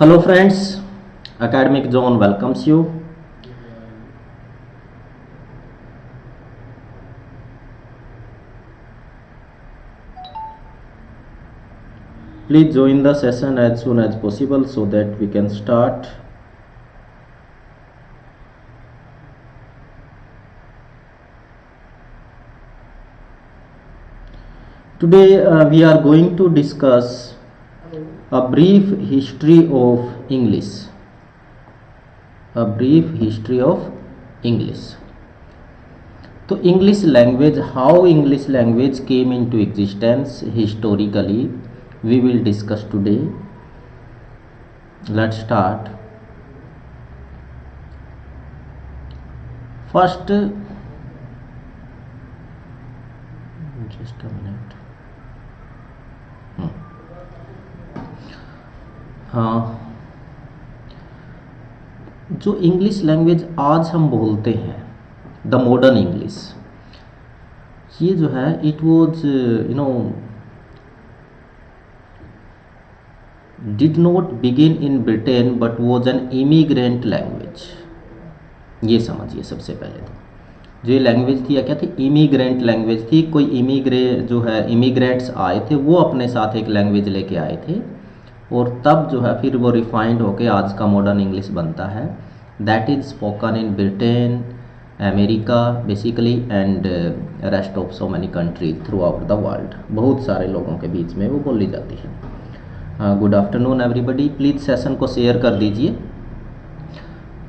Hello friends, Academic Zone welcomes you. Please join the session as soon as possible so that we can start. Today we are going to discuss a brief history of English. A brief history of English. So English language, how English language came into existence historically, we will discuss today. Let's start. First, just a minute. हाँ, जो English language आज हम बोलते हैं, the modern English, ये जो है it was did not begin in Britain but was an immigrant language. ये समझिए सबसे पहले तो जो ये लैंग्वेज थी या क्या थी, इमिग्रेंट लैंग्वेज थी। कोई इमिग्रेंट्स आए थे, वो अपने साथ एक लैंग्वेज लेके आए थे और तब जो है फिर वो रिफाइंड होके आज का मॉडर्न इंग्लिश बनता है। That is spoken in Britain, America basically and rest of so many countries through out the world. बहुत सारे लोगों के बीच में वो बोली जाती है। Good afternoon everybody, please session को शेयर कर दीजिए।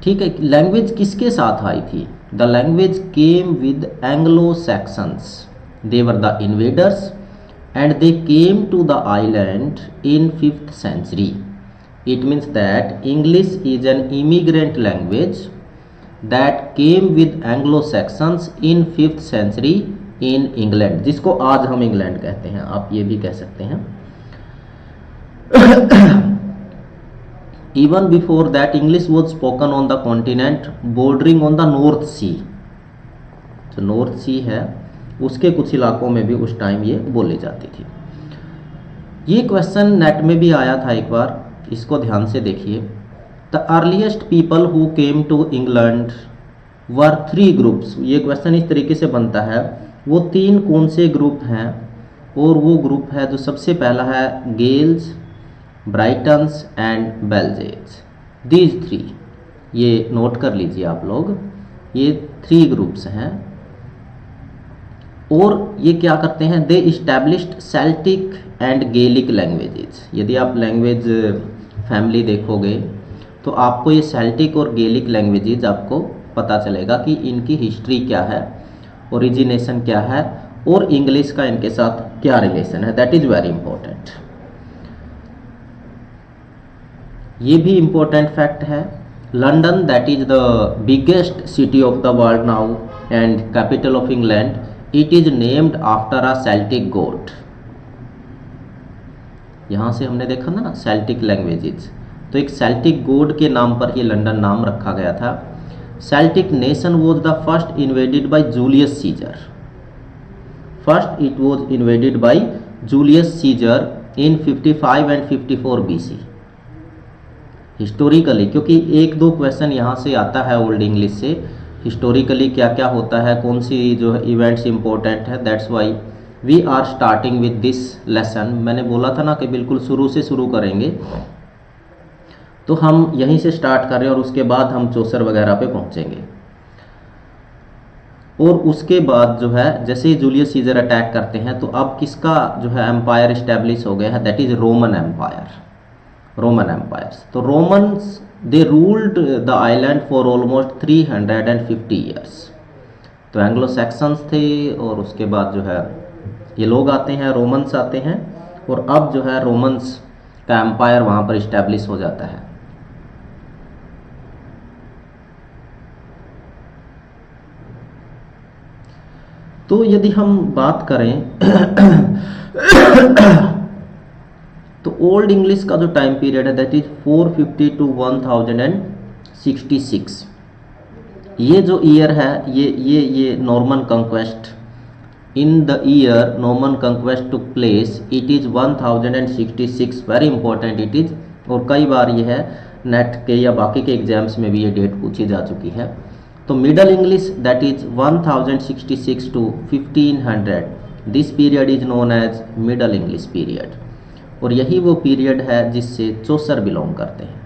ठीक है, लैंग्वेज किसके साथ आई थी? The language came with Anglo Saxons, they were the invaders and they came to the island in 5th century. It means that English is an immigrant language that came with Anglo-Saxons in 5th century in England, जिसको आज हम England कहते हैं, आप ये भी कह सकते हैं। Even before that English was spoken on the continent bordering on the North Sea. जो नॉर्थ सी है उसके कुछ इलाकों में भी उस टाइम ये बोली जाती थी। ये क्वेश्चन नेट में भी आया था एक बार, इसको ध्यान से देखिए। The earliest people who came to England were 3 groups. ये क्वेश्चन इस तरीके से बनता है, वो 3 कौन से ग्रुप हैं? और वो ग्रुप है जो सबसे पहला है गेल्स, ब्राइटन्स एंड बेल्जेज। दीज 3, ये नोट कर लीजिए आप लोग, ये 3 ग्रुप्स हैं। और ये क्या करते हैं? They established Celtic and Gaelic languages. यदि आप लैंग्वेज फैमिली देखोगे तो आपको ये सेल्टिक और गेलिक लैंग्वेजेस आपको पता चलेगा कि इनकी हिस्ट्री क्या है, ओरिजिनेशन क्या है और इंग्लिश का इनके साथ क्या रिलेशन है। That is very important. ये भी इंपॉर्टेंट फैक्ट है। London, that is the biggest city of the world now and capital of England, it is named after a Celtic God. यहाँ से हमने देखा ना सेल्टिक लैंग्वेजेस, तो एक सेल्टिक गॉड के नाम पर ये लंदन नाम रखा गया था। Celtic nation was the first invaded bye Julius Caesar. First it was invaded bye Julius Caesar in 55 and 54 BC historically, क्योंकि 1-2 क्वेश्चन यहाँ से आता है ओल्ड इंग्लिश से, हिस्टोरिकली क्या क्या होता है, कौन सी जो इवेंट्स इंपॉर्टेंट है। That's why we are starting with this lesson. मैंने बोला था ना कि बिल्कुल शुरू से शुरू करेंगे, तो हम यहीं से स्टार्ट कर रहे हैं और उसके बाद हम चौसर वगैरह पे पहुंचेंगे। और उसके बाद जो है जैसे ही जूलियस सीजर अटैक करते हैं तो अब किसका जो है एम्पायर इस्टेब्लिश हो गया है? That is Roman empire. Roman empires, तो Romans they ruled the island for almost 350 years. तो एंग्लो सैक्सन्स थे और उसके बाद जो है ये लोग आते हैं, रोमन्स आते हैं, और अब जो है रोमन्स का एम्पायर वहाँ पर इस्टेब्लिश हो जाता है। तो यदि हम बात करें तो ओल्ड इंग्लिश का जो टाइम पीरियड है दैट इज 450 to 1066। ये जो ईयर है ये Norman conquest, in the year Norman conquest took place, it is 1066। Very important, it is और कई बार ये है नेट के या बाकी के एग्जाम्स में भी ये डेट पूछी जा चुकी है। तो middle English that is 1066 to 1500, this period is known as middle English period, और यही वो पीरियड है जिससे चौसर बिलोंग करते हैं,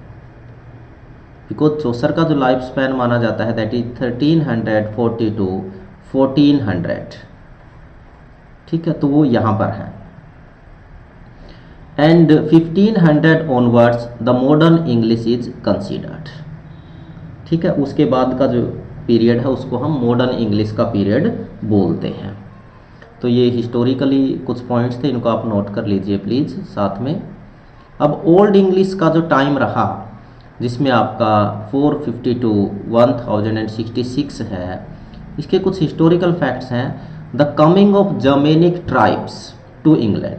बिकॉज चौसर का जो लाइफ स्पैन माना जाता है दैट इज 1340 टू 1400, ठीक है, तो वो यहाँ पर है। And 1500 onwards the modern English is considered, ठीक है, उसके बाद का जो पीरियड है उसको हम मॉडर्न इंग्लिश का पीरियड बोलते हैं। तो ये हिस्टोरिकली कुछ पॉइंट्स थे, इनको आप नोट कर लीजिए प्लीज़ साथ में। अब ओल्ड इंग्लिश का जो टाइम रहा जिसमें आपका 450 टू 1066 है, इसके कुछ हिस्टोरिकल फैक्ट्स हैं। The coming of Germanic tribes to England,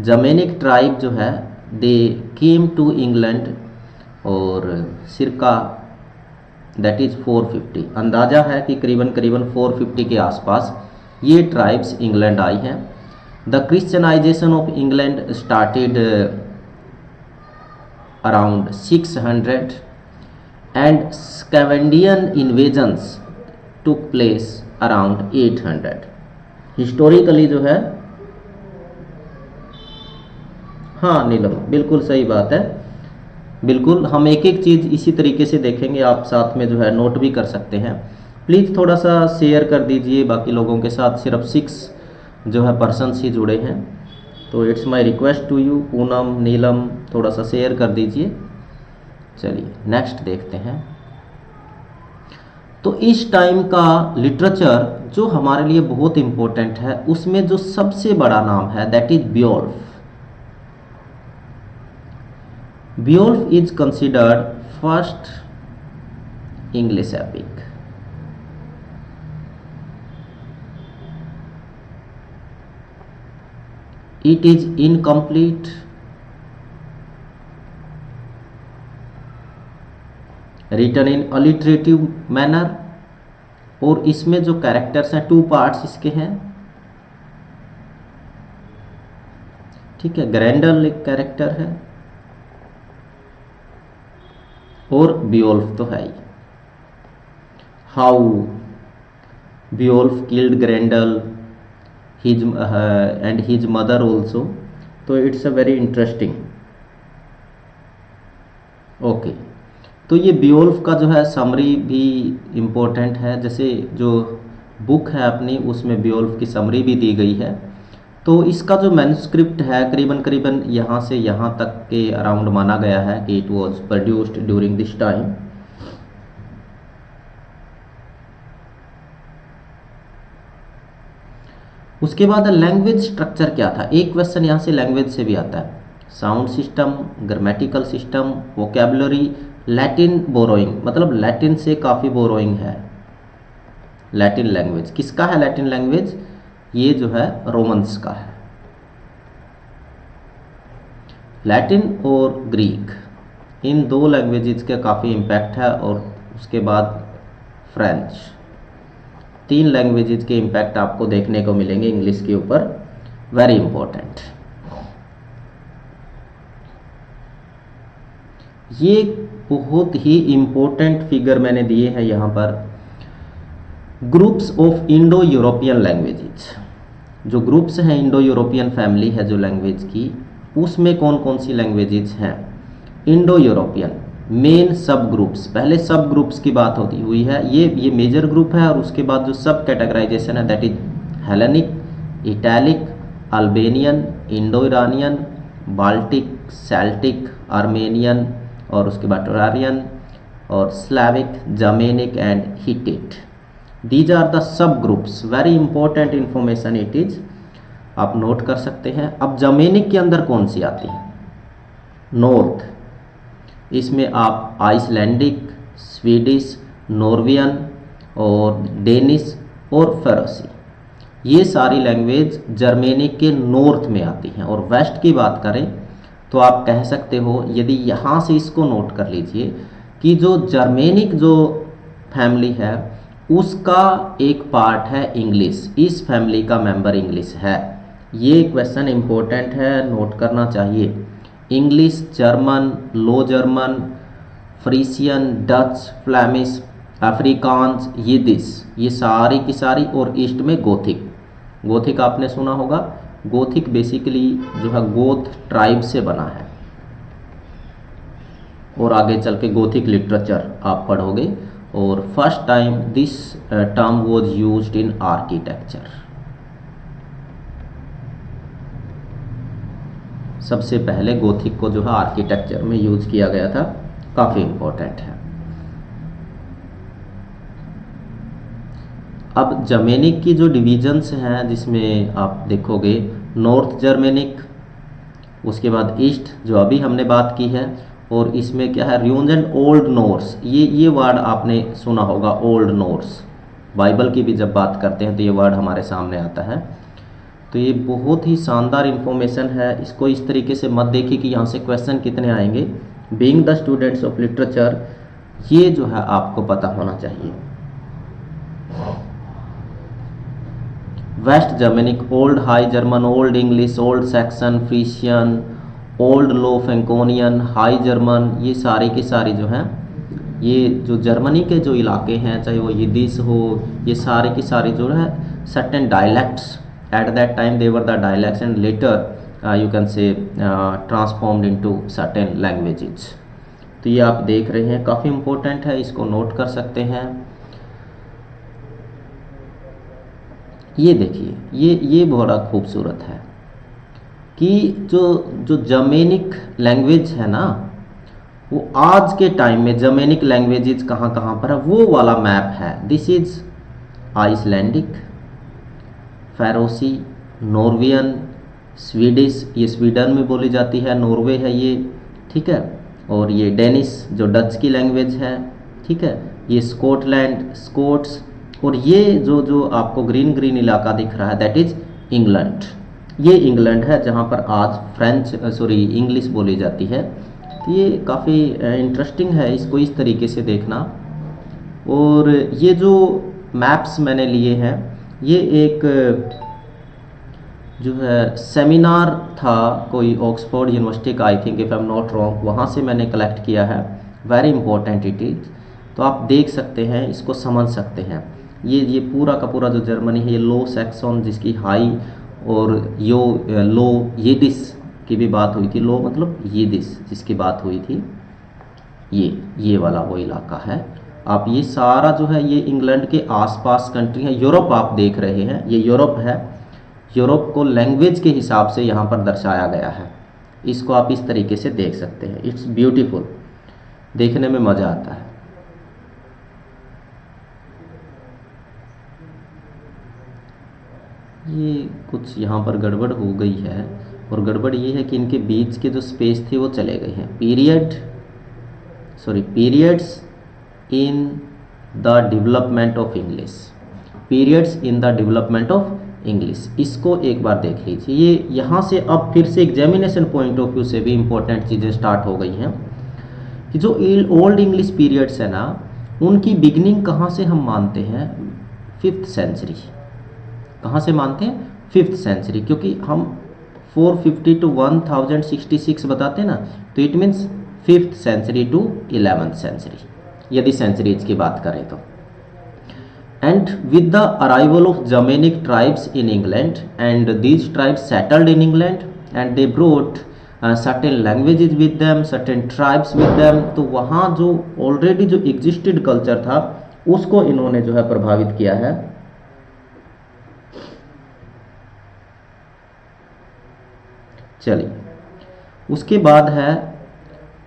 Germanic tribe जो है दे केम टू इंग्लैंड, और सिरका दैट इज़ 450, अंदाज़ा है कि करीबन 450 के आसपास ये ट्राइब्स इंग्लैंड आई हैं। The Christianisation of England started around 600 and Scandinavian invasions took place around 800। Historically जो है, हाँ नीलम बिल्कुल सही बात है, बिल्कुल हम एक एक चीज़ इसी तरीके से देखेंगे, आप साथ में जो है नोट भी कर सकते हैं। प्लीज़ थोड़ा सा शेयर कर दीजिए बाकी लोगों के साथ, सिर्फ 6 जो है पर्सन्स ही जुड़े हैं, तो it's my request to you, Poonam Neelam थोड़ा सा शेयर कर दीजिए। चलिए नेक्स्ट देखते हैं। तो इस टाइम का लिटरेचर जो हमारे लिए बहुत इम्पोर्टेंट है, उसमें जो सबसे बड़ा नाम है that is Beowulf. Beowulf is considered first English epic. It is incomplete, written in alliterative manner, और इसमें जो कैरेक्टर्स हैं 2 पार्ट्स इसके हैं, ठीक है, ग्रैंडल एक कैरेक्टर है और बियोल्फ तो है ही। How Beowulf killed Grendel and his mother also, तो it's a very interesting. Okay, तो ये बियोल्फ का जो है समरी भी इम्पोर्टेंट है, जैसे जो बुक है अपनी उसमें बियोल्फ की समरी भी दी गई है। तो इसका जो मैन्युस्क्रिप्ट है करीबन यहाँ से यहाँ तक के अराउंड माना गया है कि it was produced during this time. उसके बाद लैंग्वेज स्ट्रक्चर क्या था, एक क्वेश्चन यहाँ से लैंग्वेज से भी आता है। Sound system, grammatical system, vocabulary, Latin borrowing, मतलब लैटिन से काफ़ी बोरोइंग है। लैटिन लैंग्वेज किसका है? लैटिन लैंग्वेज ये जो है रोमन्स का है। लैटिन और ग्रीक, इन 2 लैंग्वेजेस का काफ़ी इम्पैक्ट है, और उसके बाद फ्रेंच। 3 लैंग्वेजेस के इम्पैक्ट आपको देखने को मिलेंगे इंग्लिश के ऊपर, वेरी इंपॉर्टेंट। ये बहुत ही इंपॉर्टेंट फिगर मैंने दिए हैं यहाँ पर। Groups of Indo European languages, जो ग्रुप्स हैं इंडो यूरोपियन फैमिली है जो लैंग्वेज की, उसमें कौन कौन सी लैंग्वेजेस हैं? इंडो यूरोपियन मेन सब ग्रुप्स, पहले सब ग्रुप्स की बात होती हुई है, ये मेजर ग्रुप है, और उसके बाद जो सब कैटेगराइजेशन है that is Hellenic, Italic, Albanian, Indo Iranian, Baltic, Celtic, Armenian, और उसके बाद टोरारियन और Slavic, Germanic and Hittite. These are the सब groups, very important information it is, आप नोट कर सकते हैं। अब जर्मेनिक के अंदर कौन सी आती है? नॉर्थ, इसमें आप आइसलैंडिक, स्वीडिश, नॉर्वियन और डेनिश और फरोसी, ये सारी लैंग्वेज जर्मेनिक के नॉर्थ में आती हैं। और वेस्ट की बात करें तो आप कह सकते हो, यदि यहाँ से इसको नोट कर लीजिए कि जो जर्मेनिक जो फैमिली है उसका एक पार्ट है इंग्लिश, इस फैमिली का मेंबर इंग्लिश है। ये क्वेश्चन इम्पोर्टेंट है, नोट करना चाहिए। इंग्लिश, जर्मन, लो जर्मन, फ्रीसियन, डच, फ्लैमिश, अफ्रीकांस, यिदिश, ये सारी की सारी, और ईस्ट में गोथिक। गोथिक आपने सुना होगा। गोथिक बेसिकली जो है गोथ ट्राइब से बना है, और आगे चल के गोथिक लिटरेचर आप पढ़ोगे। और first time this term was used in architecture. सबसे पहले गोथिक को जो है आर्किटेक्चर में यूज किया गया था। काफ़ी इम्पोर्टेंट है। अब जर्मेनिक की जो डिविजन्स हैं, जिसमें आप देखोगे नॉर्थ जर्मेनिक, उसके बाद ईस्ट जो अभी हमने बात की है, और इसमें क्या है र्यून्स एंड ओल्ड नॉर्स। ये वर्ड आपने सुना होगा, ओल्ड नॉर्स। बाइबल की भी जब बात करते हैं तो ये वर्ड हमारे सामने आता है। तो ये बहुत ही शानदार इन्फॉर्मेशन है। इसको इस तरीके से मत देखिए कि यहाँ से क्वेश्चन कितने आएंगे। Being the students of literature, ये जो है आपको पता होना चाहिए। West Germanic, Old High German, Old English, Old Saxon, Frisian, Old Low Franconian, High German, ये सारी की सारी जो हैं, ये जो जर्मनी के जो इलाके हैं, चाहे वो यिदिश हो, ये सारे की सारी जो है certain dialects, at that time they were the dialects and later you can say transformed into certain languages. तो ये आप देख रहे हैं, काफ़ी इम्पोर्टेंट है, इसको नोट कर सकते हैं। ये देखिए, ये बड़ा खूबसूरत है कि जो जर्मेनिक लैंग्वेज है ना, वो आज के टाइम में जर्मेनिक लैंग्वेजेस कहाँ कहाँ पर है वो वाला मैप है। This is Icelandic, Faroese, Norwegian, Swedish, ये स्वीडन में बोली जाती है, नॉर्वे है ये, ठीक है। और ये डेनिश जो डच की लैंग्वेज है, ठीक है। ये स्कॉटलैंड, स्कॉट्स, और ये जो आपको ग्रीन ग्रीन इलाका दिख रहा है दैट इज इंग्लैंड। ये इंग्लैंड है जहाँ पर आज इंग्लिश बोली जाती है। तो ये काफ़ी इंटरेस्टिंग है, इसको इस तरीके से देखना। और ये जो मैप्स मैंने लिए हैं, ये एक जो है सेमिनार था कोई ऑक्सफोर्ड यूनिवर्सिटी का, I think if I am not wrong, वहाँ से मैंने कलेक्ट किया है। Very important it is. तो आप देख सकते हैं, इसको समझ सकते हैं। ये पूरा का पूरा जो जर्मनी है, ये लो सैक्सन जिसकी हाई, और लो यिदिश की भी बात हुई थी। लो मतलब यिदिश जिसकी बात हुई थी, ये वाला वो इलाका है। आप ये सारा जो है ये इंग्लैंड के आसपास कंट्री है। यूरोप आप देख रहे हैं, ये यूरोप है। यूरोप को लैंग्वेज के हिसाब से यहाँ पर दर्शाया गया है। इसको आप इस तरीके से देख सकते हैं। इट्स ब्यूटीफुल, देखने में मज़ा आता है। ये कुछ यहाँ पर गड़बड़ हो गई है, और गड़बड़ ये है कि इनके बीच के जो स्पेस थे वो चले गए हैं। Periods in the development of English, periods in the development of English, इसको एक बार देख लीजिए। ये यहाँ से अब फिर से एग्जामिनेशन पॉइंट ऑफ व्यू से भी इम्पोर्टेंट चीज़ें स्टार्ट हो गई हैं कि जो ओल्ड इंग्लिश पीरियड्स है ना, उनकी बिगनिंग कहाँ से हम मानते हैं? 5th century. कहाँ से मानते हैं? 5th सेंचुरी, क्योंकि हम 450 to 1066 बताते हैं ना, तो it means 5th century to 11th century, यदि सेंचुरीज की बात करें तो। And with the arrival of Germanic tribes in England, and these tribes settled in England, and they brought certain languages with them, certain tribes with them. तो वहाँ जो already जो existed culture था उसको इन्होंने जो है प्रभावित किया है। चलिए, उसके बाद है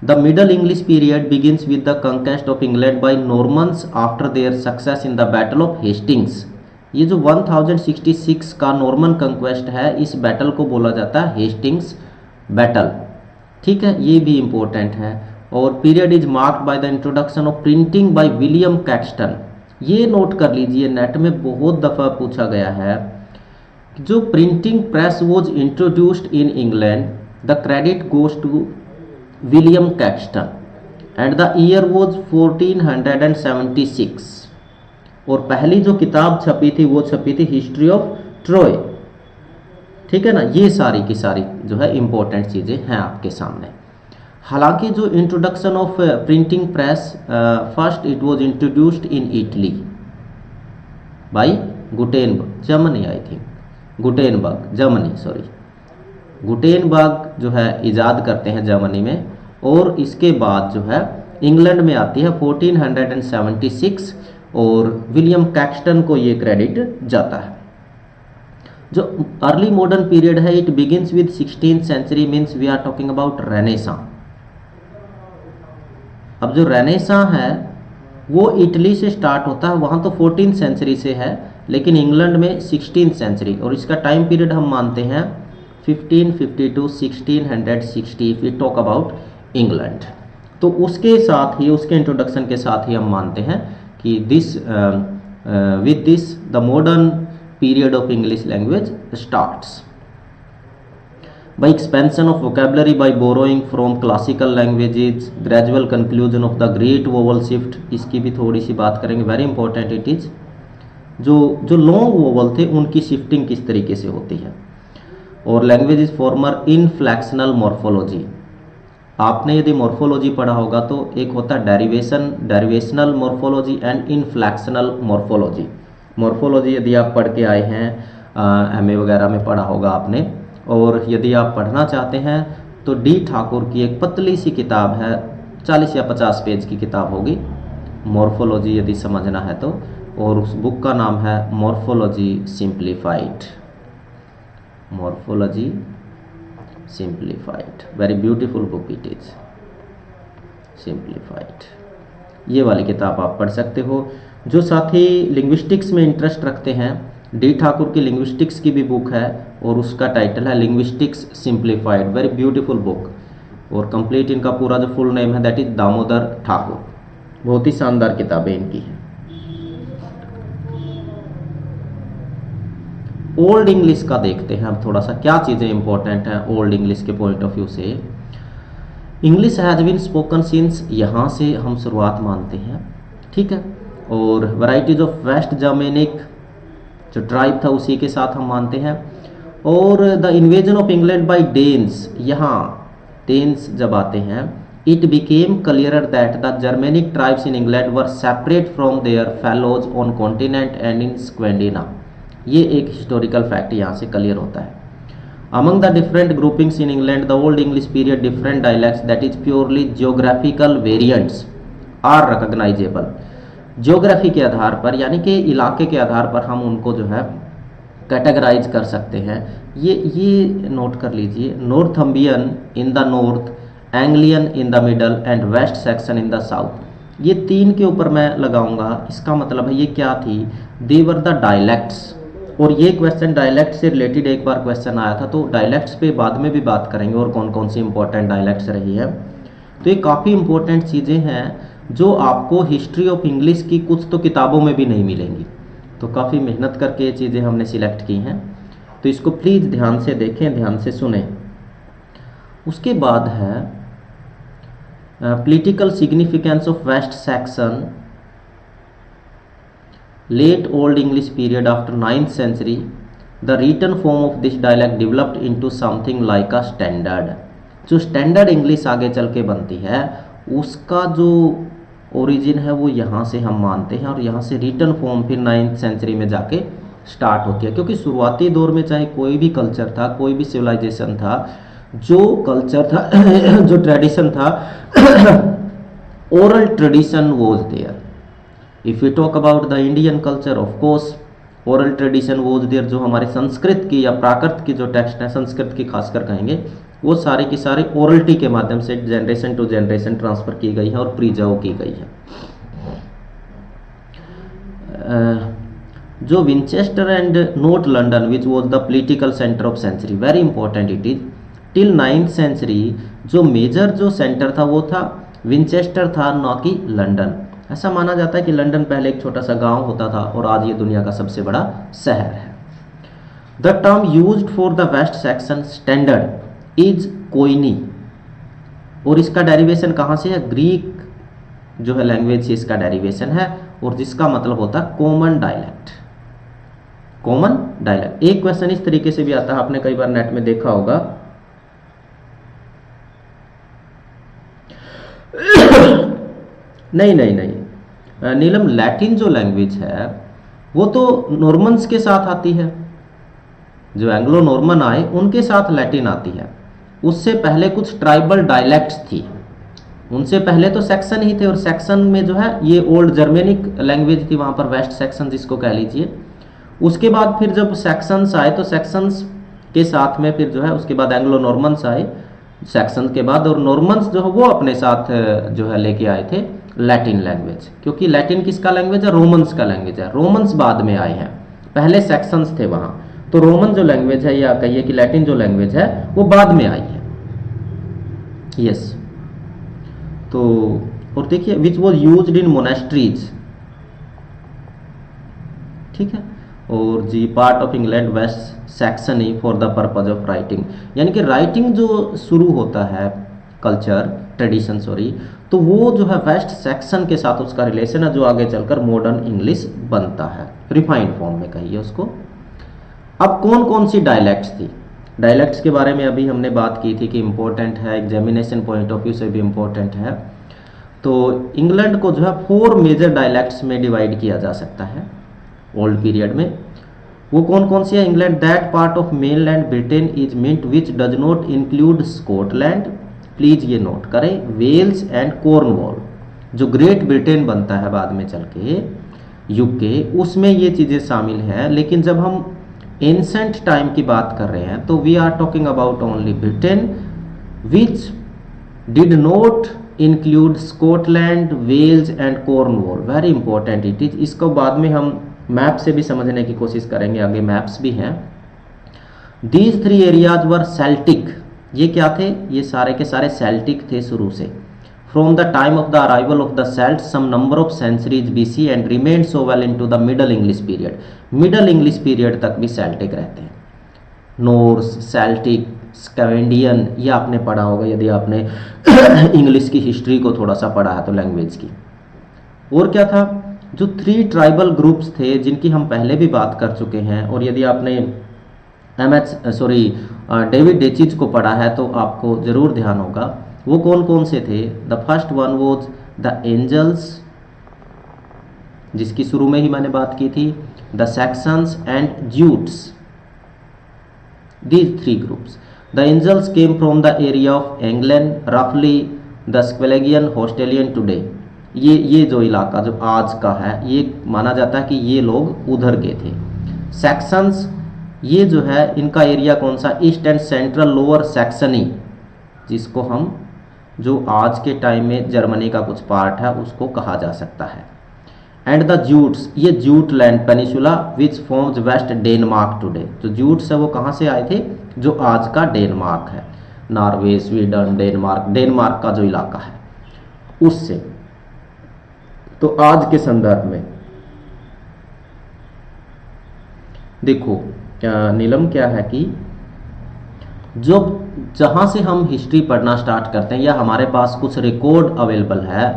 the middle English period begins with the conquest of England by Normans after their success in the battle of Hastings. ये जो 1066 का नॉर्मन कंक्वेस्ट है, इस बैटल को बोला जाता है हेस्टिंग्स बैटल, ठीक है। ये भी इंपॉर्टेंट है। और period is marked by the introduction of printing bye William Caxton. ये नोट कर लीजिए, नेट में बहुत दफ़ा पूछा गया है। जो printing press was introduced in England, the credit goes to William Caxton, and the year was 1476। और पहली जो किताब छपी थी वो छपी थी हिस्ट्री ऑफ ट्रॉय। ठीक है ना। ये सारी की सारी जो है इंपॉर्टेंट चीज़ें हैं आपके सामने। हालांकि जो introduction of printing press, first it was introduced in Italy by Gutenberg, Germany I think, Gutenberg Germany, sorry, Gutenberg जो है इजाद करते हैं जर्मनी में, और इसके बाद जो है इंग्लैंड में आती है 1476 और विलियम कैक्सटन को ये क्रेडिट जाता है। जो अर्ली मॉडर्न पीरियड है it begins with 16th century, means we are talking about Renaissance. अब जो रेनेसां है वो इटली से स्टार्ट होता है, वहाँ तो 14th सेंचुरी से है, लेकिन इंग्लैंड में 16th सेंचुरी, और इसका टाइम पीरियड हम मानते हैं 1550 to 1660 if we talk about England. तो उसके साथ ही, उसके इंट्रोडक्शन के साथ ही हम मानते हैं कि this with this the modern period of English language starts. By expansion of vocabulary, by borrowing from classical languages, gradual conclusion of the great vowel shift, इसकी भी थोड़ी सी बात करेंगे, वेरी इंपॉर्टेंट इट इज। जो लॉन्ग वोवल थे उनकी shifting किस तरीके से होती है, और language is farmer inflectional morphology. आपने यदि मॉर्फोलॉजी पढ़ा होगा तो एक होता है derivational morphology and inflectional morphology. Morphology यदि आप पढ़ के आए हैं, एमए वगैरह में पढ़ा होगा आपने, और यदि आप पढ़ना चाहते हैं तो डी ठाकुर की एक पतली सी किताब है, 40 या 50 पेज की किताब होगी, मॉर्फोलॉजी यदि समझना है तो, और उस बुक का नाम है morphology simplified. Morphology simplified, very beautiful book it is, simplified. ये वाली किताब आप पढ़ सकते हो। जो साथी लिंग्विस्टिक्स में इंटरेस्ट रखते हैं, डी ठाकुर की लिंग्विस्टिक्स की भी बुक है, और उसका टाइटल है linguistics simplified, very beautiful book, और कंप्लीट इनका पूरा जो फुल नेम है दैट इज दामोदर ठाकुर। बहुत ही शानदार किताबें इनकी हैं। ओल्ड इंग्लिश का देखते हैं अब थोड़ा सा, क्या चीज़ें इंपॉर्टेंट हैं ओल्ड इंग्लिश के पॉइंट ऑफ व्यू से। English has been spoken since, यहाँ से हम शुरुआत मानते हैं, ठीक है, और वैराइटीज ऑफ वेस्ट जर्मेनिक जो ट्राइब था उसी के साथ हम मानते हैं, और the invasion of England by Danes, यहाँ डेन्स जब आते हैं, it became clearer that the Germanic tribes in England were separate from their fellows on continent and in Scandinavia. ये एक हिस्टोरिकल फैक्ट यहाँ से क्लियर होता है। Among the different groupings in England, the Old English period, different dialects, that is purely geographical variants, are recognizable. Geography के आधार पर, यानी कि इलाके के आधार पर हम उनको जो है कैटेगराइज कर सकते हैं। ये नोट कर लीजिए, Northumbrian in the north, Anglian in the middle and West Saxon in the south. ये तीन के ऊपर मैं लगाऊंगा, इसका मतलब है ये क्या थी, दे वर द डायलेक्ट्स। और ये क्वेश्चन डायलेक्ट से रिलेटेड एक बार क्वेश्चन आया था, तो डायलेक्ट्स पे बाद में भी बात करेंगे और कौन कौन सी इंपॉर्टेंट डायलेक्ट्स रही है। तो ये काफ़ी इंपॉर्टेंट चीज़ें हैं जो आपको हिस्ट्री ऑफ इंग्लिश की कुछ तो किताबों में भी नहीं मिलेंगी, तो काफ़ी मेहनत करके ये चीज़ें हमने सिलेक्ट की हैं, तो इसको प्लीज़ ध्यान से देखें, ध्यान से सुने। उसके बाद है political significance of West Saxon, late old English period after 9th century, the written form of this dialect developed into something like a standard। जो स्टैंडर्ड इंग्लिश आगे चल के बनती है उसका जो ओरिजिन है वो यहाँ से हम मानते हैं, और यहाँ से रिटन फॉर्म फिर 9th सेंचुरी में जाके स्टार्ट होती है। क्योंकि शुरुआती दौर में चाहे कोई भी कल्चर था, कोई भी सिविलाइजेशन था, जो कल्चर था जो ट्रेडिशन था, oral tradition was there. If we talk about the Indian culture, of course, oral tradition was there। जो हमारे संस्कृत की या प्राकृत की जो टेक्स्ट है, संस्कृत की खासकर कहेंगे, वो सारे की सारे ओरल्टी के माध्यम से जनरेशन टू जनरेशन ट्रांसफर की गई है और प्रिजर्व की गई है। जो Winchester and not London which was the political centre of century, very important it is, till 9th century जो मेजर जो सेंटर था वो था विंचेस्टर था, ना कि लंदन। ऐसा माना जाता है कि लंदन पहले एक छोटा सा गांव होता था और आज ये दुनिया का सबसे बड़ा शहर है। The term used for the West Saxon standard is koine, और इसका डेरिवेशन कहाँ से है, ग्रीक जो है लैंग्वेज से इसका डेरिवेशन है, और जिसका मतलब होता है कॉमन डायलेक्ट। Common dialect. एक क्वेश्चन इस तरीके से भी आता है, आपने कई बार नेट में देखा होगा, नहीं नहीं नहीं नीलम, लैटिन जो लैंग्वेज है वो तो नॉर्मन्स के साथ आती है, जो एंग्लो नॉर्मन आए उनके साथ लैटिन आती है। उससे पहले कुछ ट्राइबल डायलेक्ट्स थी, उनसे पहले तो सेक्शन ही थे, और सेक्शन में जो है ये ओल्ड जर्मेनिक लैंग्वेज थी, वहाँ पर वेस्ट सेक्शन जिसको कह लीजिए। उसके बाद फिर जब सेक्शंस आए तो सेक्शंस के साथ में फिर जो है उसके बाद एंग्लो नॉर्मन्स आए सेक्शन के बाद, और नॉर्मन्स जो है वो अपने साथ जो है लेके आए थे लैटिन लैंग्वेज, क्योंकि लैटिन किसका लैंग्वेज है, रोमन्स का लैंग्वेज है। रोमन्स बाद में आए हैं, पहले सेक्शंस थे वहाँ, तो रोमन जो लैंग्वेज है या कहिए कि लैटिन जो लैंग्वेज है वो बाद में आई है। यस, तो और देखिए which was used in monasteries, ठीक है, और जी part of England West Saxon ही for the purpose of writing, यानी कि राइटिंग जो शुरू होता है कल्चर ट्रेडिशन सॉरी, तो वो जो है वेस्ट सेक्शन के साथ उसका रिलेशन है, जो आगे चलकर मॉडर्न इंग्लिश बनता है, रिफाइंड फॉर्म में कहिए उसको। अब कौन कौन सी डायलेक्ट्स थी, डायलेक्ट्स के बारे में अभी हमने बात की थी कि इम्पोर्टेंट है, एग्जामिनेशन पॉइंट ऑफ व्यू से भी इम्पोर्टेंट है। तो इंग्लैंड को जो है 4 मेजर डायलेक्ट्स में डिवाइड किया जा सकता है ओल्ड पीरियड में। वो कौन कौन सी है, England that part of mainland Britain is meant which does not include Scotland, please ये नोट करें, वेल्स एंड कॉर्नवॉल, जो ग्रेट ब्रिटेन बनता है बाद में चल के यूके, उसमें ये चीज़ें शामिल हैं। लेकिन जब हम एंसेंट टाइम की बात कर रहे हैं तो we are talking about only Britain which did not include Scotland, Wales and Cornwall, very important it is. इसको बाद में हम मैप से भी समझने की कोशिश करेंगे, आगे मैप्स भी हैं। दीज 3 एरियाज वर सेल्टिक, ये क्या थे, ये सारे के सारे सेल्टिक थे शुरू से। From the time of the arrival of the Celt some number of centuries BC and remain so well into the middle English period, Middle English period तक भी सेल्टिक रहते हैं। नॉर्स, सेल्टिक, स्कैवेंडियन, ये आपने पढ़ा होगा यदि आपने इंग्लिश की हिस्ट्री को थोड़ा सा पढ़ा है तो लैंग्वेज की। और क्या था, जो 3 ट्राइबल ग्रुप्स थे जिनकी हम पहले भी बात कर चुके हैं, और यदि आपने डेविड डेचिज को पढ़ा है तो आपको जरूर ध्यान होगा। वो कौन कौन से थे, the first one was the Angles, जिसकी शुरू में ही मैंने बात की थी, the Saxons and Jutes, these 3 groups. The angels came from the area of England, roughly the Squalagian Hostelian today. ये जो इलाका जो आज का है, ये माना जाता है कि ये लोग उधर के थे। सेक्शंस, ये जो है इनका एरिया कौन सा, east and central lower Saxony, जिसको हम जो आज के टाइम में जर्मनी का कुछ पार्ट है उसको कहा जा सकता है। एंड द ज्यूट्स, ये Jutland peninsula which forms west Denmark today, जो ज्यूट्स है वो कहाँ से आए थे, जो आज का डेनमार्क है, नॉर्वे, स्वीडन, डेनमार्क, डेनमार्क का जो इलाका है उससे। तो आज के संदर्भ में देखो नीलम क्या है कि जो जहाँ से हम हिस्ट्री पढ़ना स्टार्ट करते हैं या हमारे पास कुछ रिकॉर्ड अवेलेबल है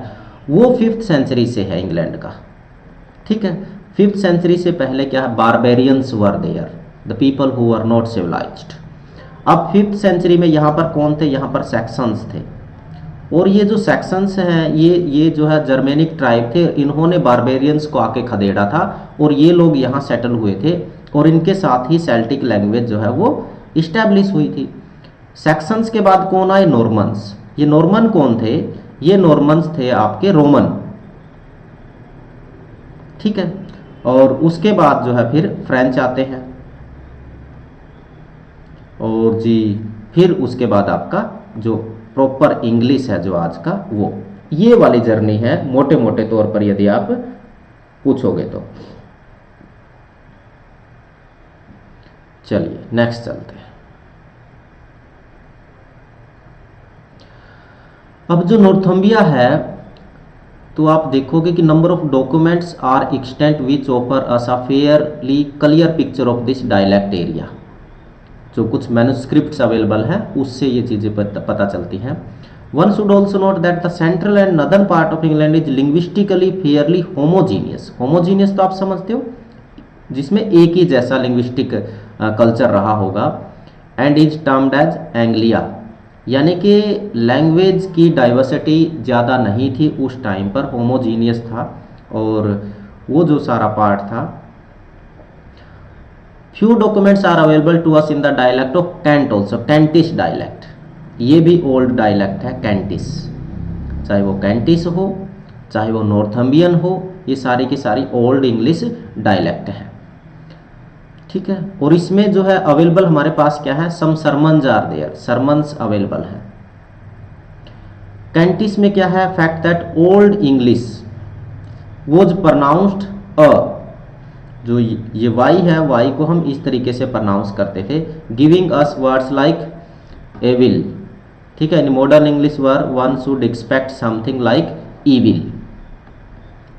वो 5th सेंचुरी से है इंग्लैंड का, ठीक है। 5th सेंचुरी से पहले क्या है, barbarians were there, the people who were not civilized. अब 5th सेंचुरी में यहाँ पर कौन थे, यहाँ पर सेक्शंस थे, और ये जो सेक्शंस हैं ये जो है जर्मेनिक ट्राइब थे, इन्होंने बारबेरियंस को आके खदेड़ा था और ये लोग यहाँ सेटल हुए थे, और इनके साथ ही सेल्टिक लैंग्वेज जो है वो इस्टेब्लिश हुई थी। सेक्शंस के बाद कौन आए, नॉर्मन्स। ये नॉर्मन कौन थे, ये नॉर्मन्स थे आपके रोमन, ठीक है। और उसके बाद जो है फिर फ्रेंच आते हैं, और जी फिर उसके बाद आपका जो प्रॉपर इंग्लिश है जो आज का, वो ये वाली जर्नी है मोटे मोटे तौर पर यदि आप पूछोगे तो। चलिए नेक्स्ट चलते हैं। अब जो नॉर्थम्बिया है तो आप देखोगे कि number of documents are extant which offer us a fairly clear picture of this dialect area. जो कुछ मैन्युस्क्रिप्ट्स अवेलेबल हैं उससे ये चीज़ें पता चलती हैं। One should also note that the central and northern part of England is linguistically Fairlie homogeneous. Homogeneous तो आप समझते हो, जिसमें एक ही जैसा लिंग्विस्टिक कल्चर रहा होगा। And is termed as Anglia, यानी कि लैंग्वेज की डाइवर्सिटी ज़्यादा नहीं थी उस टाइम पर, होमोजीनियस था और वो जो सारा पार्ट था। Few documents are available to us in the dialect of Kent also, Kentish dialect, ये भी ओल्ड डायलेक्ट है कैंटिस, चाहे वो कैंटिस हो चाहे वो नॉर्थम्बियन हो, ये सारी की सारी ओल्ड इंग्लिश डायलेक्ट है। ठीक है, और इसमें जो है अवेलेबल हमारे पास क्या है, some sermons are there, sermons available है। कैंटिस में क्या है, fact that Old English was pronounced a, जो ये वाई है, वाई को हम इस तरीके से प्रोनाउंस करते थे, giving us words like evil. ठीक है, in modern English word one should expect something like evil.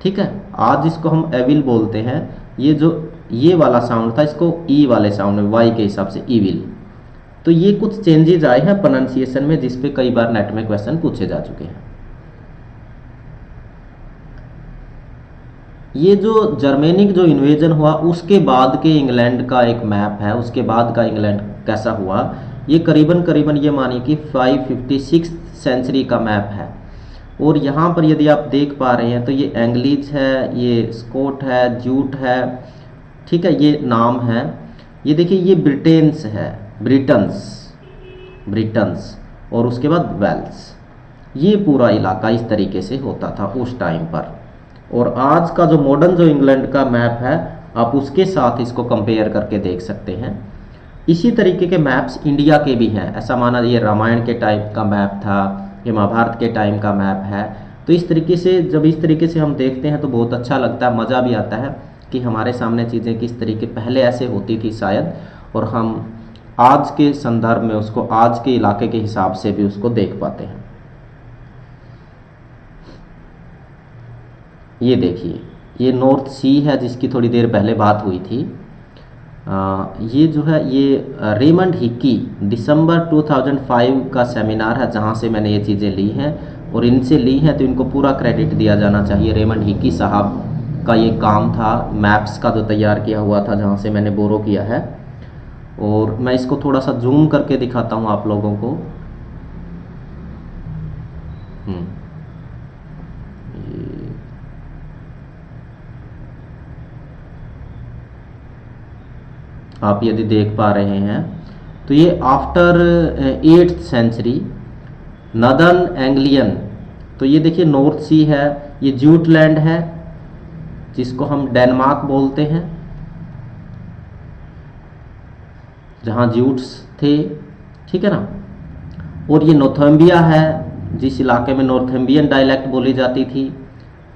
ठीक है, आज इसको हम एविल बोलते हैं, ये जो ये वाला साउंड था इसको ई वाले साउंड में, वाई के हिसाब से ईविल। तो ये कुछ चेंजेज आए हैं प्रोनाउंसिएशन में, जिस पे कई बार नेट में क्वेश्चन पूछे जा चुके हैं। ये जो जर्मेनिक जो इन्वेजन हुआ उसके बाद के इंग्लैंड का एक मैप है, उसके बाद का इंग्लैंड कैसा हुआ, ये करीबन करीबन ये मानिए कि 556 सेंचुरी का मैप है। और यहाँ पर यदि आप देख पा रहे हैं तो ये एंग्लिश है, ये स्कॉट है, जूट है, ठीक है, ये नाम है। ये देखिए ये ब्रिटेन्स है, ब्रिटन्स और उसके बाद वेल्स, ये पूरा इलाका इस तरीके से होता था उस टाइम पर। और आज का जो मॉडर्न जो इंग्लैंड का मैप है, आप उसके साथ इसको कंपेयर करके देख सकते हैं। इसी तरीके के मैप्स इंडिया के भी हैं, ऐसा माना ये रामायण के टाइप का मैप था, ये महाभारत के टाइम का मैप है। तो इस तरीके से जब इस तरीके से हम देखते हैं तो बहुत अच्छा लगता है, मज़ा भी आता है कि हमारे सामने चीज़ें किस तरीके पहले ऐसे होती थी शायद, और हम आज के संदर्भ में उसको आज के इलाके के हिसाब से भी उसको देख पाते हैं। ये देखिए ये नॉर्थ सी है जिसकी थोड़ी देर पहले बात हुई थी। ये जो है ये रेमंड हिक्की दिसंबर 2005 का सेमिनार है जहाँ से मैंने ये चीज़ें ली हैं, और इनसे ली हैं तो इनको पूरा क्रेडिट दिया जाना चाहिए। रेमंड हिक्की साहब का ये काम था, मैप्स का जो तैयार किया हुआ था जहाँ से मैंने बोरो किया है। और मैं इसको थोड़ा सा जूम करके दिखाता हूँ आप लोगों को। आप यदि देख पा रहे हैं तो ये after 8th century northern Anglian, तो ये देखिए नॉर्थ सी है, ये जूटलैंड है जिसको हम डेनमार्क बोलते हैं, जहाँ जूट्स थे, ठीक है ना। और ये नॉर्थम्बिया है जिस इलाके में नॉर्थम्बियन डायलेक्ट बोली जाती थी,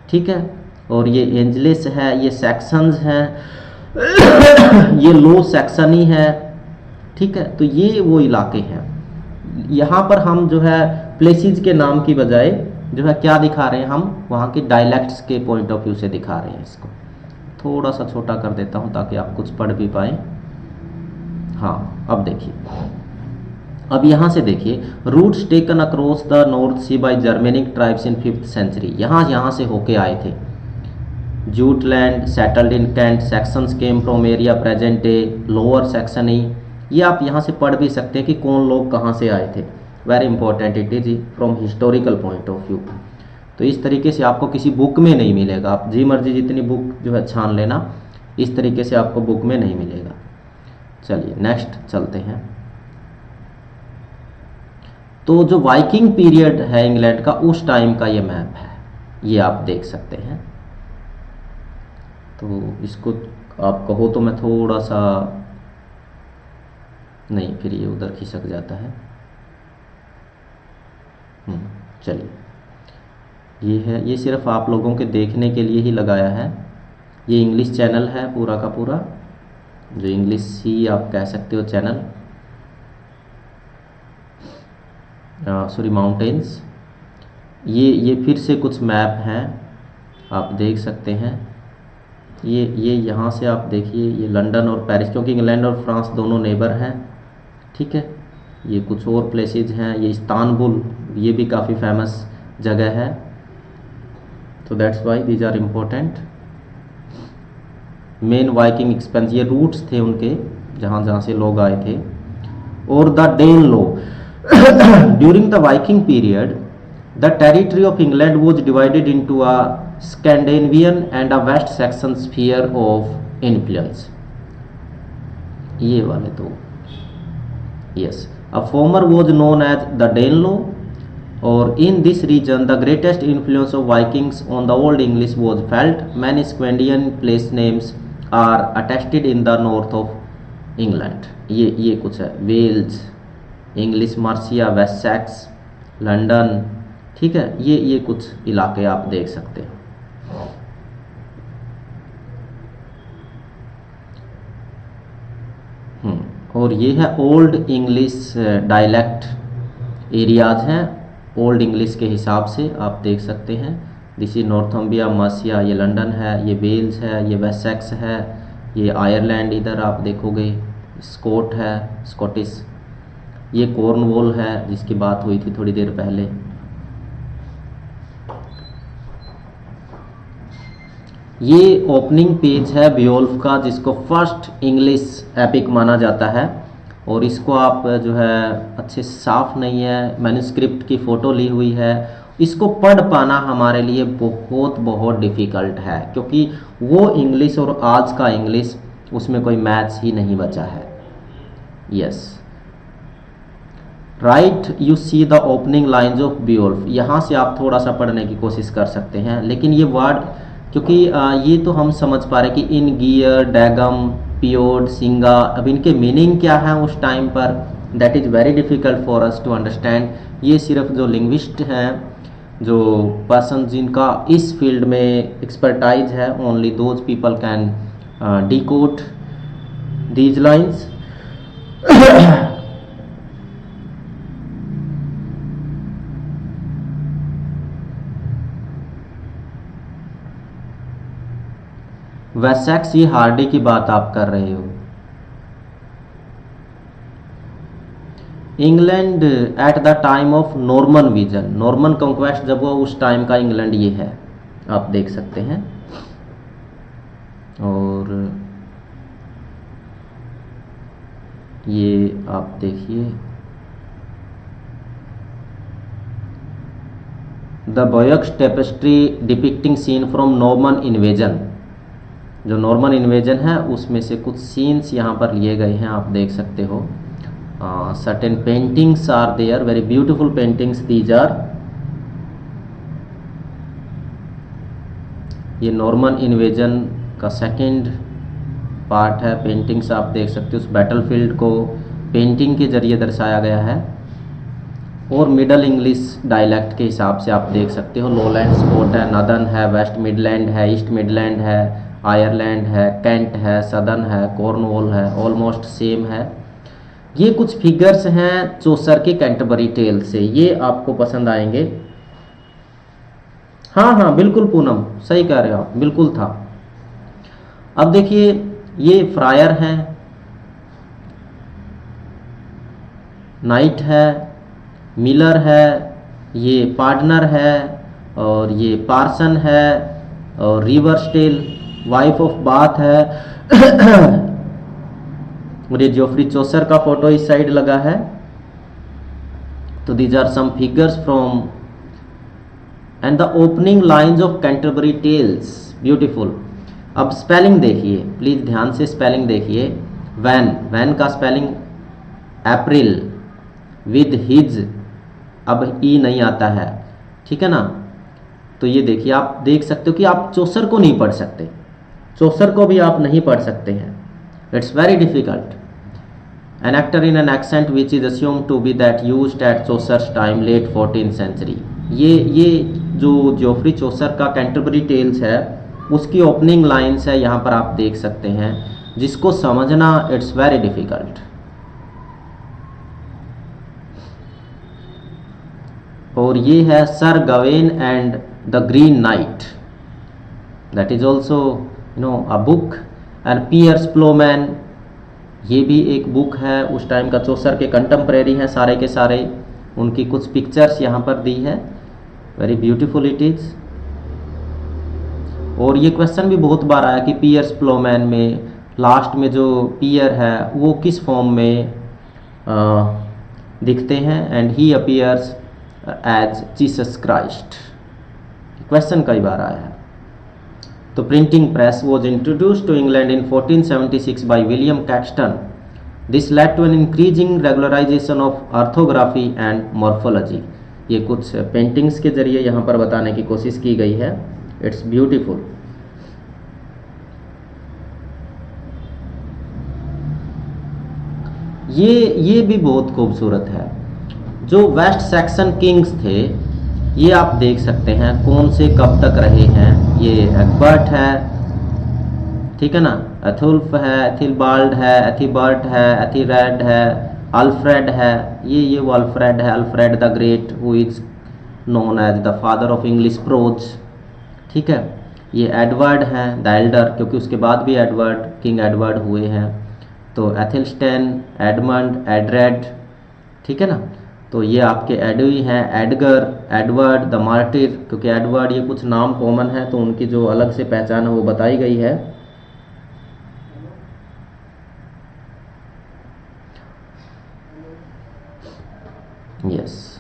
ठीक है। और ये एंजलिस है, ये सैक्सन्स हैं, ये लो सैक्सनी है, ठीक है। तो ये वो इलाके हैं। यहाँ पर हम जो है प्लेसेस के नाम की बजाय जो है क्या दिखा रहे हैं, हम वहाँ के डायलेक्ट्स के पॉइंट ऑफ व्यू से दिखा रहे हैं। इसको थोड़ा सा छोटा कर देता हूँ ताकि आप कुछ पढ़ भी पाएँ। हाँ, अब देखिए, अब यहाँ से देखिए, routes taken across the North Sea by Germanic tribes in 5th century, यहाँ से होके आए थे। Jutland settled in Kent, Saxons came from area present day Lower Saxony. ये आप यहाँ से पढ़ भी सकते हैं कि कौन लोग कहाँ से आए थे। Very important it is from historical point of view. तो इस तरीके से आपको किसी बुक में नहीं मिलेगा, आप जी मर्जी जितनी बुक जो है छान लेना, इस तरीके से आपको बुक में नहीं मिलेगा। चलिए नेक्स्ट चलते हैं। तो जो वाइकिंग पीरियड है इंग्लैंड का, उस टाइम का ये मैप है, ये आप देख सकते हैं। तो इसको आप कहो तो मैं थोड़ा सा, नहीं फिर ये उधर खिसक जाता है। चलिए, ये है, ये सिर्फ आप लोगों के देखने के लिए ही लगाया है। ये इंग्लिश चैनल है पूरा का पूरा, जो इंग्लिश सी आप कह सकते हो चैनल, सॉरी माउंटेन्स। ये फिर से कुछ मैप हैं आप देख सकते हैं। ये यहाँ से आप देखिए, ये लंदन और पेरिस, क्योंकि इंग्लैंड और फ्रांस दोनों नेबर हैं, ठीक है। ये कुछ और प्लेसेस हैं, ये इस्तांबुल, ये भी काफ़ी फेमस जगह है। तो that's why these are important. Main Viking expanse, ये रूट्स थे उनके जहाँ जहाँ से लोग आए थे। और the Danelaw during the Viking period the territory of England was divided into a Scandinavian and a West Saxon sphere of influence. ये वाले तो yes, a former was known as the Danelaw, और in this region the greatest influence of Vikings on the Old English was felt. Many Scandinavian place names are attested in the north of England. ये कुछ है, Wales, English Mercia, Wessex, London, ठीक है, ये कुछ इलाके आप देख सकते हैं। और ये है ओल्ड इंग्लिश डायलेक्ट एरियाज हैं, ओल्ड इंग्लिश के हिसाब से आप देख सकते हैं। दिस इज नॉर्थम्बिया, मार्सिया, ये लंदन है, ये वेल्स है, ये वेसेक्स है, ये आयरलैंड इधर आप देखोगे, स्कॉट है, स्कॉटिश, ये कॉर्नवॉल है जिसकी बात हुई थी थोड़ी देर पहले। ये ओपनिंग पेज है बियोल्फ का, जिसको फर्स्ट इंग्लिश एपिक माना जाता है, और इसको आप जो है अच्छे से साफ नहीं है, मैन्युस्क्रिप्ट की फ़ोटो ली हुई है, इसको पढ़ पाना हमारे लिए बहुत बहुत डिफ़िकल्ट है, क्योंकि वो इंग्लिश और आज का इंग्लिश उसमें कोई मैच ही नहीं बचा है। Yes, right, you see the opening lines of Beowulf, यहाँ से आप थोड़ा सा पढ़ने की कोशिश कर सकते हैं, लेकिन ये वर्ड, क्योंकि ये तो हम समझ पा रहे कि इन गियर, डैगम, पियोड, सिंगा, अब इनके मीनिंग क्या है उस टाइम पर, that is very difficult for us to understand. ये सिर्फ जो लिंग्विस्ट हैं, जो पर्सन जिनका इस फील्ड में एक्सपर्टाइज है, only those people can decode these lines. Wessex, ये हार्डी की बात आप कर रहे हो। England at the time of Norman vision, Norman conquest जब हुआ उस टाइम का इंग्लैंड ये है, आप देख सकते हैं। और ये आप देखिए, the Bayeux tapestry depicting scene from Norman invasion, जो नॉर्मन इन्वेजन है उसमें से कुछ सीन्स यहाँ पर लिए गए हैं, आप देख सकते हो। Certain paintings are there, very beautiful paintings these are. ये नॉर्मन इन्वेजन का सेकंड पार्ट है, पेंटिंग्स आप देख सकते हो, उस बैटलफील्ड को पेंटिंग के जरिए दर्शाया गया है। और मिडल इंग्लिश डायलेक्ट के हिसाब से आप देख सकते हो, लोलैंड स्कॉट है, नदर्न है, वेस्ट मिडलैंड है, ईस्ट मिडलैंड है, आयरलैंड है, कैंट है, सदर्न है, कॉर्नवॉल है, ऑलमोस्ट सेम है। ये कुछ फिगर्स हैं चौसर के कैंटरबरी टेल से, ये आपको पसंद आएंगे। हाँ बिल्कुल पूनम, सही कह रहे हो आप, बिल्कुल था। अब देखिए, ये फ्रायर हैं, नाइट है, मिलर है, ये पार्टनर है, और ये पार्सन है, और रिवरस्टेल वाइफ ऑफ बाथ है। और ये जोफ्री चौसर का फोटो इस साइड लगा है। तो these are some figures from and the opening lines of Canterbury Tales, beautiful. अब स्पेलिंग देखिए, प्लीज ध्यान से स्पेलिंग देखिए। वैन का स्पेलिंग अप्रैल विद हिज, अब ई नहीं आता है, ठीक है ना। तो ये देखिए, आप देख सकते हो कि आप चौसर को नहीं पढ़ सकते, चौसर को भी आप नहीं पढ़ सकते हैं। It's very difficult. An actor in an accent which is assumed to be that used at Chaucer's time, late 14th century. ये जो जोफ्री चौसर का कैंटरबरी टेल्स है उसकी ओपनिंग लाइन्स है, यहाँ पर आप देख सकते हैं, जिसको समझना इट्स वेरी डिफिकल्ट। और ये है Sir Gawain and the Green Knight, that is also a book. And Piers Plowman, ये भी एक बुक है, उस टाइम का चौसर के कंटेम्प्रेरी हैं सारे के सारे, उनकी कुछ पिक्चर्स यहाँ पर दी है, वेरी ब्यूटीफुल इट इज़। और ये क्वेश्चन भी बहुत बार आया कि पियर्स प्लोमैन में लास्ट में जो पियर है वो किस फॉर्म में दिखते हैं, and he appears as Jesus Christ. Question कई बार आया है। तो printing press was introduced to England in 1476 by William Caxton. This led to an increasing regularization of orthography and morphology. ये कुछ पेंटिंग्स के जरिए यहाँ पर बताने की कोशिश की गई है। It's beautiful. ये भी बहुत खूबसूरत है। जो वेस्ट सैक्सन किंग्स थे ये आप देख सकते हैं कौन से कब तक रहे हैं। ये एथबर्ट है, ठीक है ना, एथुल्फ है, एथिलबाल्ड है, एथिबर्ट है, एथिरेड है, अल्फ्रेड है। ये वो अल्फ्रेड है, Alfred the Great, who is known as the father of English prose, ठीक है। ये एडवर्ड हैं द एल्डर, क्योंकि उसके बाद भी एडवर्ड, किंग एडवर्ड हुए हैं। तो एथिलस्टेन, एडमंड, एड्रेड, ठीक है ना। तो ये आपके एडवी हैं, एडगर, एडवर्ड द मार्टिर, क्योंकि एडवर्ड ये कुछ नाम कॉमन है तो उनकी जो अलग से पहचान है वो बताई गई है। यस,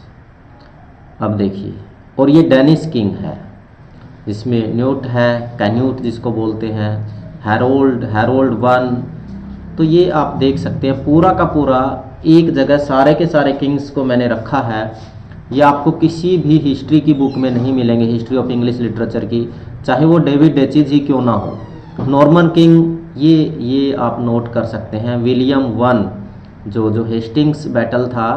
अब देखिए, और ये डेनिस किंग है जिसमें न्यूट है, कैन्यूट जिसको बोलते हैं, हैरोल्ड वन। तो ये आप देख सकते हैं पूरा का पूरा एक जगह सारे के सारे किंग्स को मैंने रखा है। ये आपको किसी भी हिस्ट्री की बुक में नहीं मिलेंगे, हिस्ट्री ऑफ इंग्लिश लिटरेचर की, चाहे वो डेविड डेचिज ही क्यों ना हो। नॉर्मन किंग ये आप नोट कर सकते हैं। विलियम वन जो हेस्टिंग्स बैटल था,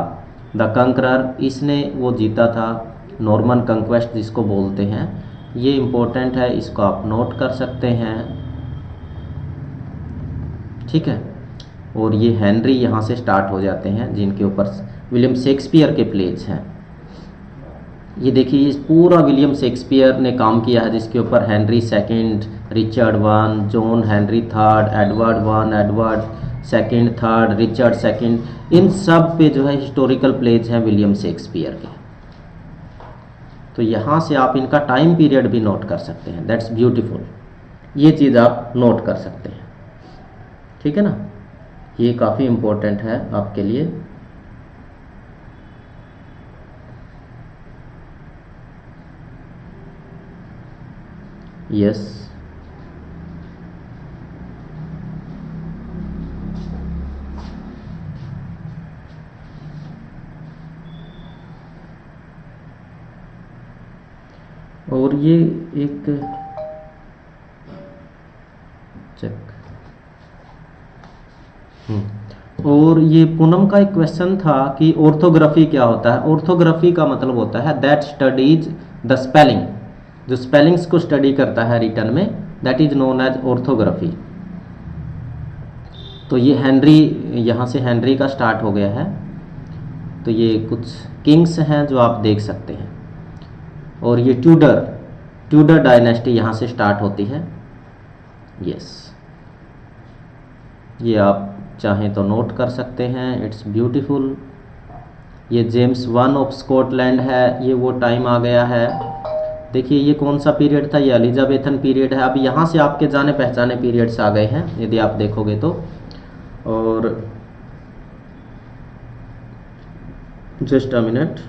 द कंकरर, इसने वो जीता था, नॉर्मन कंक्वेस्ट जिसको बोलते हैं। ये इम्पोर्टेंट है, इसको आप नोट कर सकते हैं, ठीक है। और ये हेनरी यहाँ से स्टार्ट हो जाते हैं जिनके ऊपर विलियम शेक्सपियर के प्लेज हैं। ये देखिए, इस पूरा विलियम शेक्सपियर ने काम किया है जिसके ऊपर Henry second, Richard one, John Henry third, Edward one, Edward second, third, Richard second, इन सब पे जो है हिस्टोरिकल प्लेज हैं विलियम शेक्सपियर के। तो यहाँ से आप इनका टाइम पीरियड भी नोट कर सकते हैं। That's beautiful. ये चीज़ आप नोट कर सकते हैं, ठीक है ना। ये काफ़ी इम्पोर्टेंट है आपके लिए। यस, और ये एक चेक, और ये पूनम का एक क्वेश्चन था कि ऑर्थोग्राफी क्या होता है। ऑर्थोग्राफी का मतलब होता है दैट स्टडीज द स्पेलिंग, जो स्पेलिंग्स को स्टडी करता है रिटन में, that is known as orthography. तो ये हेनरी, यहाँ से हेनरी का स्टार्ट हो गया है। तो ये कुछ किंग्स हैं जो आप देख सकते हैं। और ये ट्यूडर डायनेस्टी यहाँ से स्टार्ट होती है। यस, ये आप चाहें तो नोट कर सकते हैं। It's beautiful. ये जेम्स वन ऑफ स्कॉटलैंड है, ये वो टाइम आ गया है। देखिए ये कौन सा पीरियड था, ये एलिजाबेथन पीरियड है। अब यहाँ से आपके जाने पहचाने पीरियड्स आ गए हैं यदि आप देखोगे तो। और जस्ट अ मिनट,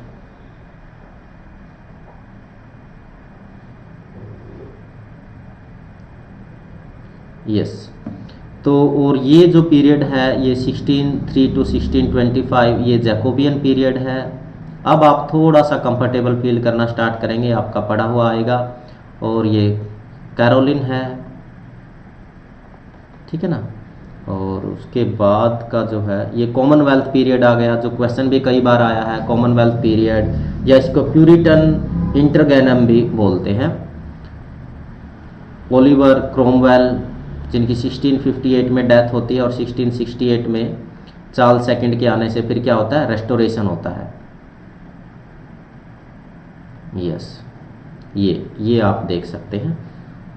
यस। तो और ये जो पीरियड है ये 1603 to 1625, ये जैकोबियन पीरियड है। अब आप थोड़ा सा कंफर्टेबल फील करना स्टार्ट करेंगे, आपका पढ़ा हुआ आएगा। और ये कैरोलिन है, ठीक है ना। और उसके बाद का जो है ये कॉमनवेल्थ पीरियड आ गया, जो क्वेश्चन भी कई बार आया है। कॉमनवेल्थ पीरियड, या इसको प्यूरिटन इंटरगैनम भी बोलते हैं। ओलिवर क्रोमवेल, जिनकी 1658 में डेथ होती है, और 1668 में चार्ल्स सेकंड के आने से फिर क्या होता है, रेस्टोरेशन होता है। यस, ये आप देख सकते हैं।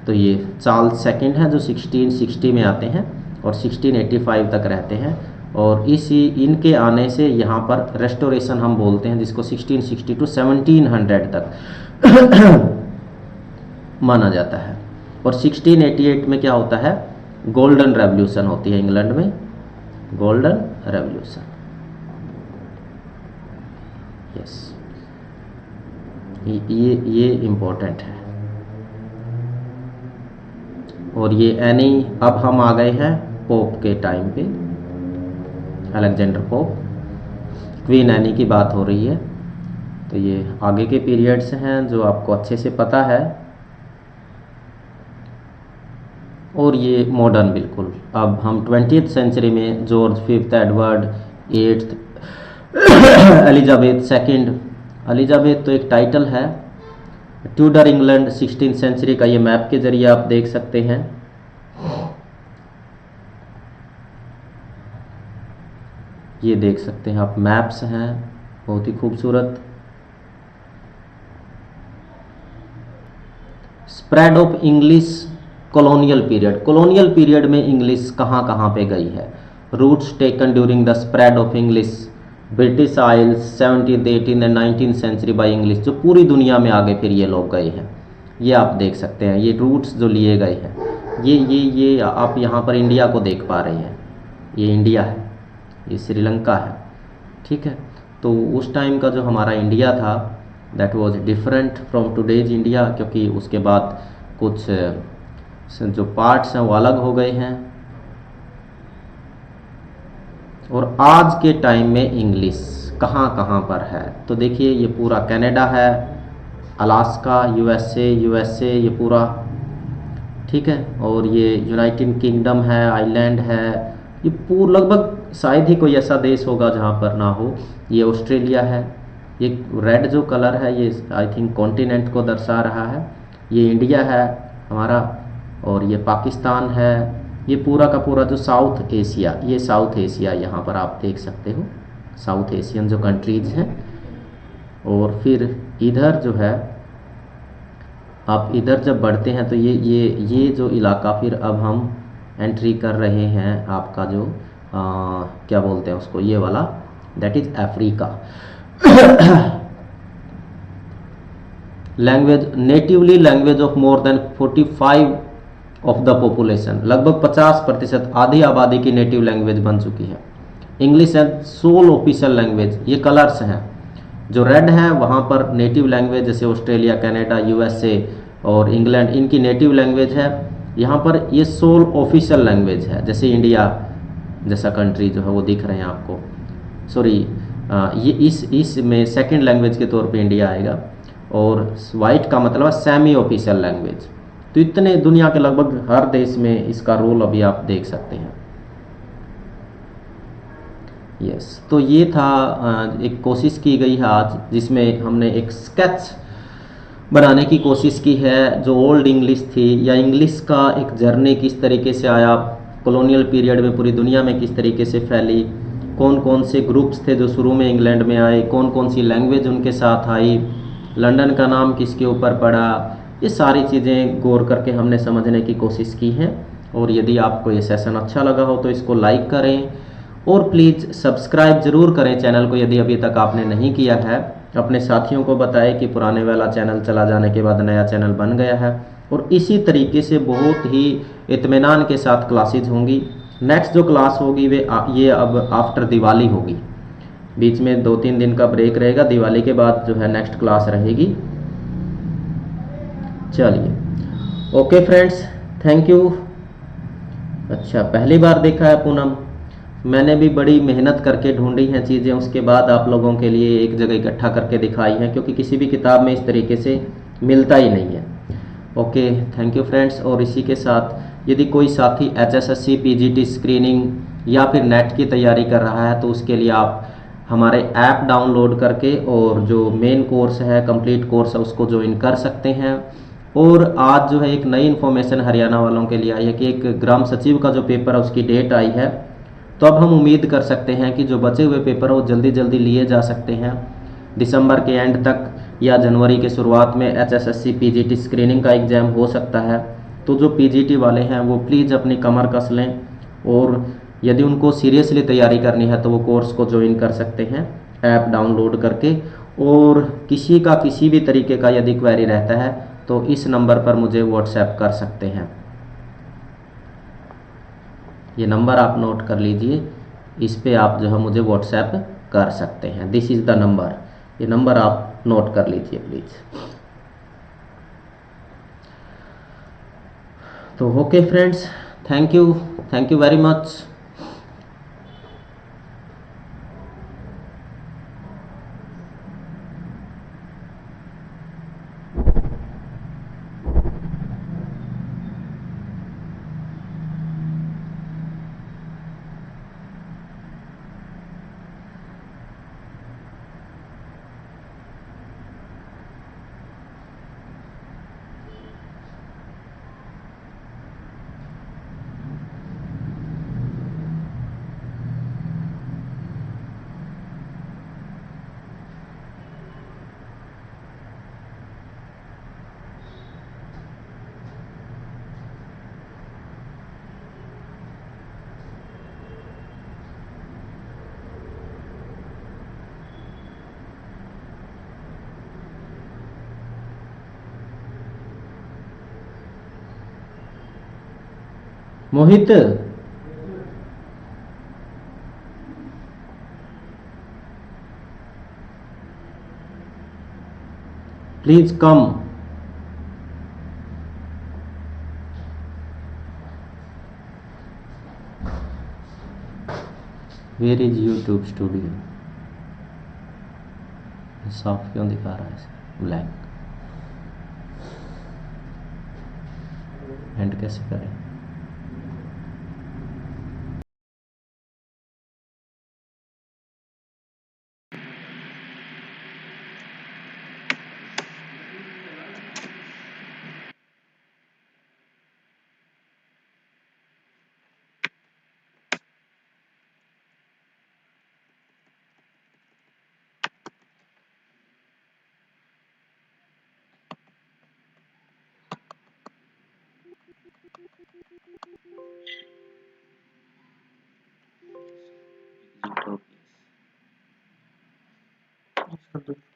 तो ये चार्ल्स सेकंड है जो 1660 में आते हैं और 1685 तक रहते हैं। और इसी इनके आने से यहाँ पर रेस्टोरेशन हम बोलते हैं, जिसको 1660 to 1700 तक माना जाता है। और 1688 में क्या होता है, गोल्डन रेवोल्यूशन होती है इंग्लैंड में, गोल्डन रेवोल्यूशन। यस, ये इम्पोर्टेंट है। और ये एनी, अब हम आ गए हैं पोप के टाइम पे, अलेक्जेंडर पोप, क्वीन एनी की बात हो रही है। तो ये आगे के पीरियड्स हैं जो आपको अच्छे से पता है। और ये मॉडर्न बिल्कुल, अब हम 20th सेंचुरी में George fifth, Edward eighth, Elizabeth second. Elizabeth तो एक टाइटल है। ट्यूडर इंग्लैंड 16th सेंचुरी का ये मैप के जरिए आप देख सकते हैं। ये देख सकते हैं आप, मैप्स हैं बहुत ही खूबसूरत। Spread of English colonial period, colonial period में इंग्लिश कहाँ कहाँ पे गई है। Roots taken during the spread of English British Isles 17th, 18th and 19th century by English, जो पूरी दुनिया में आगे फिर ये लोग गए हैं। ये आप देख सकते हैं, ये रूट्स जो लिए गए हैं। ये आप यहाँ पर इंडिया को देख पा रहे हैं, ये इंडिया है, ये श्रीलंका है, ठीक है। तो उस टाइम का जो हमारा इंडिया था that was different from today's India, क्योंकि उसके बाद कुछ जो पार्ट्स हैं वो अलग हो गए हैं। और आज के टाइम में इंग्लिश कहाँ कहाँ पर है, तो देखिए ये पूरा कनाडा है, अलास्का, यूएसए ये पूरा, ठीक है। और ये यूनाइटेड किंगडम है, आइलैंड है, ये पूरा लगभग शायद ही कोई ऐसा देश होगा जहाँ पर ना हो। ये ऑस्ट्रेलिया है, ये रेड जो कलर है ये आई थिंक कॉन्टिनेंट को दर्शा रहा है। ये इंडिया है हमारा, और ये पाकिस्तान है। ये पूरा का पूरा जो साउथ एशिया, ये साउथ एशिया यहाँ पर आप देख सकते हो, साउथ एशियन जो कंट्रीज हैं। और फिर इधर जो है, आप इधर जब बढ़ते हैं तो ये जो इलाका फिर अब हम एंट्री कर रहे हैं, आपका जो क्या बोलते हैं उसको, ये वाला, that is Africa. Language, natively language of more than 45 of the population, लगभग 50% आधी आबादी की नेटिव लैंग्वेज बन चुकी है। English and sole official language, ये कलर्स हैं जो रेड हैं, वहाँ पर नेटिव लैंग्वेज जैसे ऑस्ट्रेलिया, कनाडा, यूएसए और इंग्लैंड, इनकी नेटिव लैंग्वेज है। यहाँ पर ये सोल ऑफिशियल लैंग्वेज है, जैसे इंडिया जैसा कंट्री जो है वो दिख रहे हैं आपको, सॉरी ये इस में सेकंड लैंग्वेज के तौर पे इंडिया आएगा। और वाइट का मतलब है सेमी ऑफिशियल लैंग्वेज। तो इतने दुनिया के लगभग हर देश में इसका रोल अभी आप देख सकते हैं। यस, तो ये था एक कोशिश की गई है आज, जिसमें हमने एक स्केच बनाने की कोशिश की है जो ओल्ड इंग्लिश थी, या इंग्लिश का एक जर्नी किस तरीके से आया, कॉलोनियल पीरियड में पूरी दुनिया में किस तरीके से फैली, कौन कौन से ग्रुप्स थे जो शुरू में इंग्लैंड में आए, कौन कौन सी लैंग्वेज उनके साथ आई, लंदन का नाम किसके ऊपर पड़ा, ये सारी चीज़ें गौर करके हमने समझने की कोशिश की है। और यदि आपको ये सेशन अच्छा लगा हो तो इसको लाइक करें, और प्लीज़ सब्सक्राइब ज़रूर करें चैनल को यदि अभी तक आपने नहीं किया है। अपने साथियों को बताएं कि पुराने वाला चैनल चला जाने के बाद नया चैनल बन गया है। और इसी तरीके से बहुत ही इत्मीनान के साथ क्लासेज होंगी। नेक्स्ट जो क्लास होगी ये अब आफ्टर दिवाली होगी, बीच में 2-3 दिन का ब्रेक रहेगा, दिवाली के बाद जो है नेक्स्ट क्लास रहेगी। चलिए, ओके फ्रेंड्स, थैंक यू। अच्छा, पहली बार देखा है पूनम, मैंने भी बड़ी मेहनत करके ढूंढी हैं चीज़ें, उसके बाद आप लोगों के लिए एक जगह इकट्ठा करके दिखाई हैं, क्योंकि किसी भी किताब में इस तरीके से मिलता ही नहीं है। Okay, thank you friends. और इसी के साथ यदि कोई साथी HSSC PGT स्क्रीनिंग या फिर नेट की तैयारी कर रहा है तो उसके लिए आप हमारे ऐप डाउनलोड करके और जो मेन कोर्स है, कंप्लीट कोर्स है, उसको ज्वाइन कर सकते हैं। और आज जो है एक नई इन्फॉर्मेशन हरियाणा वालों के लिए आई है कि एक ग्राम सचिव का जो पेपर है उसकी डेट आई है। तो अब हम उम्मीद कर सकते हैं कि जो बचे हुए पेपर है वो जल्दी जल्दी लिए जा सकते हैं। दिसंबर के एंड तक या जनवरी के शुरुआत में HSSC PGT स्क्रीनिंग का एग्ज़ाम हो सकता है। तो जो PGT वाले हैं वो प्लीज़ अपनी कमर कस लें, और यदि उनको सीरियसली तैयारी करनी है तो वो कोर्स को ज्वाइन कर सकते हैं ऐप डाउनलोड करके। और किसी भी तरीके का यदि क्वेरी रहता है तो इस नंबर पर मुझे व्हाट्सएप कर सकते हैं। ये नंबर आप नोट कर लीजिए, इस पे आप जो है मुझे व्हाट्सएप कर सकते हैं। दिस इज़ द नंबर, ये नंबर आप नोट कर लीजिए प्लीज़। तो okay friends, thank you very much. Mohit, please come. Where is YouTube studio? साफ क्यों दिखा रहा है ब्लैक? एंड कैसे करें? YouTube